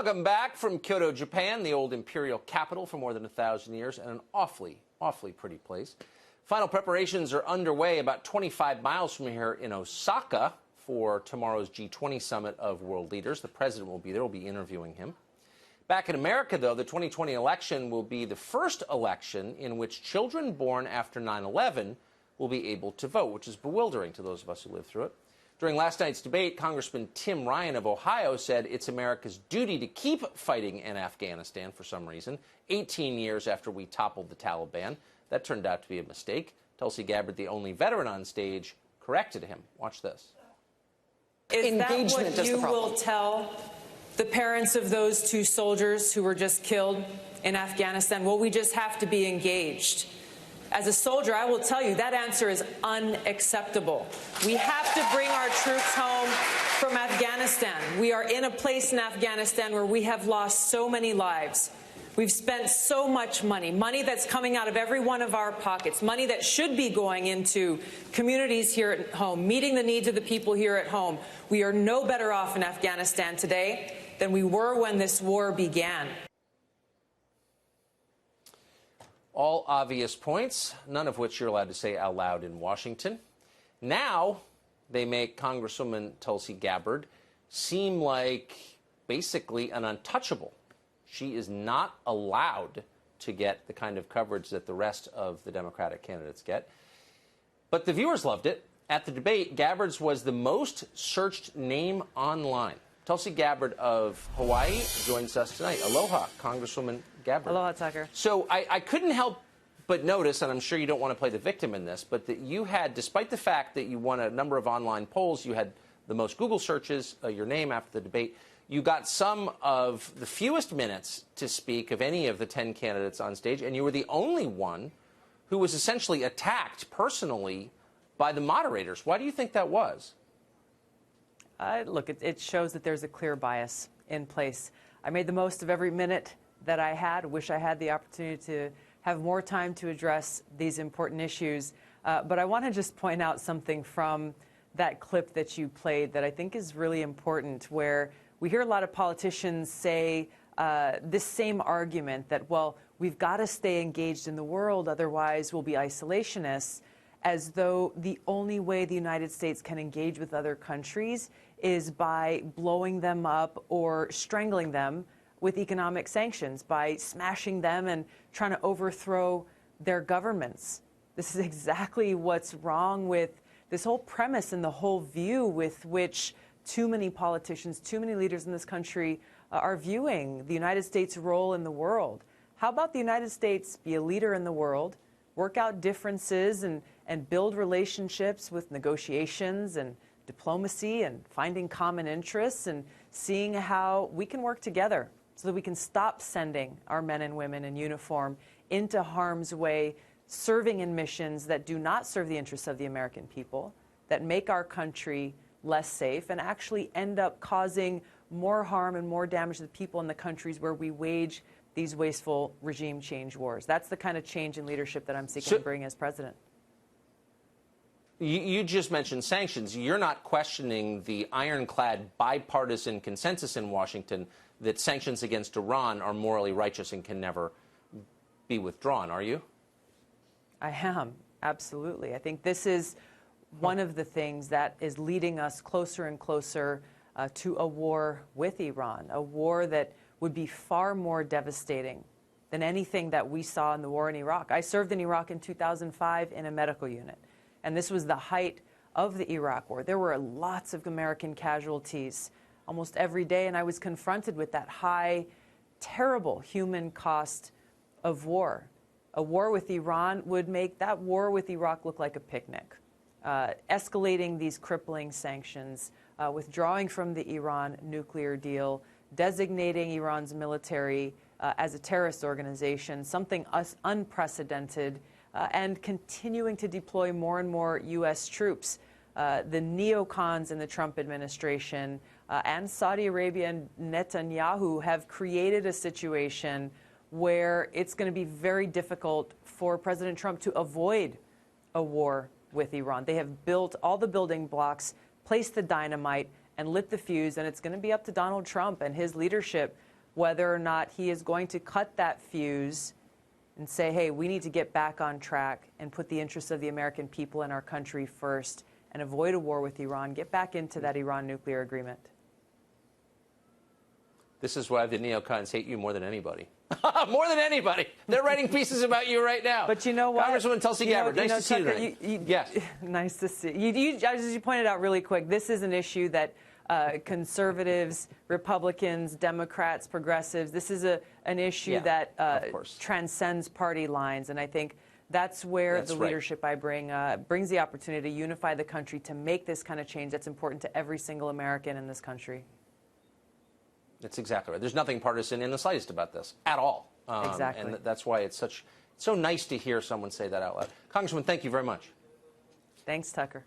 Welcome back from Kyoto, Japan, the old imperial capital for more than 1,000 years, and an awfully pretty place. Final preparations are underway about 25 miles from here in Osaka for tomorrow's G20 summit of world leaders. The president will be there. We'll be interviewing him. Back in America, though, the 2020 election will be the first election in which children born after 9/11 will be able to vote, which is bewildering to those of us who lived through it. During last night's debate, Congressman Tim Ryan of Ohio said it's America's duty to keep fighting in Afghanistan for some reason, 18 years after we toppled the Taliban. That turned out to be a mistake. Tulsi Gabbard, the only veteran on stage, corrected him. Watch this. Is that what you will tell the parents of those 2 soldiers who were just killed in Afghanistan? Well, we just have to be engaged. As a soldier, I will tell you that answer is unacceptable. We have to bring our troops home from Afghanistan. We are in a place in Afghanistan where we have lost so many lives. We've spent so much money, money that's coming out of every one of our pockets, money that should be going into communities here at home, meeting the needs of the people here at home. We are no better off in Afghanistan today than we were when this war began. All obvious points, none of which you're allowed to say out loud in Washington. Now they make Congresswoman Tulsi Gabbard seem like basically an untouchable. She is not allowed to get the kind of coverage that the rest of the Democratic candidates get. But the viewers loved it. At the debate, Gabbard's was the most searched name online. Tulsi Gabbard of Hawaii joins us tonight. Aloha, Congresswoman Gabbard. Aloha, Tucker. So I couldn't help but notice, and I'm sure you don't want to play the victim in this, but that you had, despite the fact that you won a number of online polls, you had the most Google searches, your name after the debate, you got some of the fewest minutes to speak of any of the 10 candidates on stage, and you were the only one who was essentially attacked personally by the moderators. Why do you think that was? Look, it shows that there's a clear bias in place. I made the most of every minute that I had. Wish I had the opportunity to have more time to address these important issues. But I want to just point out something from that clip that you played that I think is really important, where we hear a lot of politicians say this same argument that, well, we've got to stay engaged in the world, otherwise we'll be isolationists, as though the only way the United States can engage with other countries is by blowing them up or strangling them with economic sanctions, by smashing them and trying to overthrow their governments. This is exactly what's wrong with this whole premise and the whole view with which too many politicians, too many leaders in this country are viewing the United States' role in the world. How about the United States be a leader in the world, work out differences and build relationships with negotiations and diplomacy and finding common interests and seeing how we can work together so that we can stop sending our men and women in uniform into harm's way, serving in missions that do not serve the interests of the American people, that make our country less safe and actually end up causing more harm and more damage to the people in the countries where we wage these wasteful regime change wars. That's the kind of change in leadership that I'm seeking to bring as president. You just mentioned sanctions. You're not questioning the ironclad bipartisan consensus in Washington that sanctions against Iran are morally righteous and can never be withdrawn, are you? I am, absolutely. I think this is one of the things that is leading us closer and closer to a war with Iran, a war that would be far more devastating than anything that we saw in the war in Iraq. I served in Iraq in 2005 in a medical unit, and this was the height of the Iraq war. There were lots of American casualties almost every day, and I was confronted with that high, terrible human cost of war. A war with Iran would make that war with Iraq look like a picnic. Escalating these crippling sanctions, withdrawing from the Iran nuclear deal, designating Iran's military as a terrorist organization, something unprecedented, and continuing to deploy more and more U.S. troops. The neocons in the Trump administration and Saudi Arabia and Netanyahu have created a situation where it's going to be very difficult for President Trump to avoid a war with Iran. They have built all the building blocks, placed the dynamite, and lit the fuse, and it's going to be up to Donald Trump and his leadership whether or not he is going to cut that fuse and say, hey, we need to get back on track and put the interests of the American people and our country first and avoid a war with Iran, get back into that Iran nuclear agreement. This is why the neocons hate you more than anybody. More than anybody. They're writing pieces about you right now. But you know what? Congresswoman Tulsi Gabbard, nice to see you tonight. Yes. Nice to see you. As you pointed out really quick, this is an issue that conservatives, Republicans, Democrats, progressives, this is an issue that transcends party lines. And I think that's where the leadership I bring brings the opportunity to unify the country, to make this kind of change that's important to every single American in this country. That's exactly right. There's nothing partisan in the slightest about this at all. Exactly. And that's why it's so nice to hear someone say that out loud. Congresswoman, thank you very much. Thanks, Tucker.